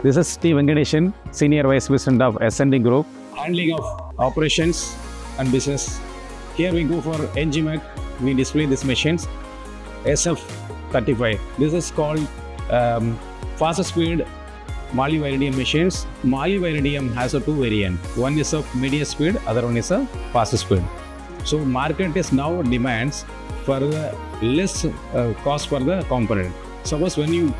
This is T. Venkatesan, Senior Vice President of S&T Group, handling of operations and business. Here we go for ENGIMACH. We display these machines. SF35. This is called fast speed Moly Iridium machines. Moly Iridium has a two variant. One is a medium speed, other one is a fast speed. So market is now demands for the less cost for the component. Suppose when you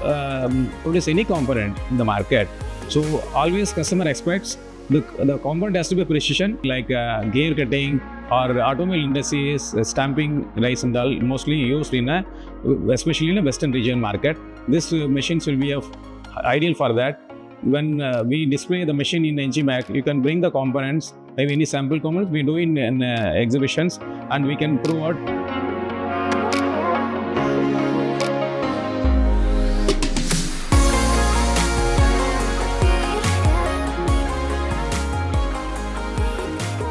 produce any component in the market, so always customer expects the component has to be precision, like gear cutting or automobile industries, stamping rice and all, mostly used in especially in a western region market. This machines will be ideal for that. When we display the machine in ENGIMACH, you can bring the components, maybe any sample components we do in exhibitions, and we can prove out.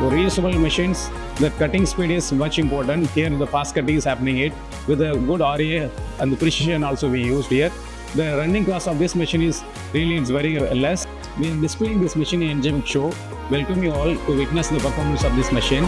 For reusable machines, the cutting speed is much important. Here the fast cutting is happening it with a good RA and the precision also we used here. The running cost of this machine is really very less. We are displaying this machine in ENGIMACH show. Welcome you all to witness the performance of these machines.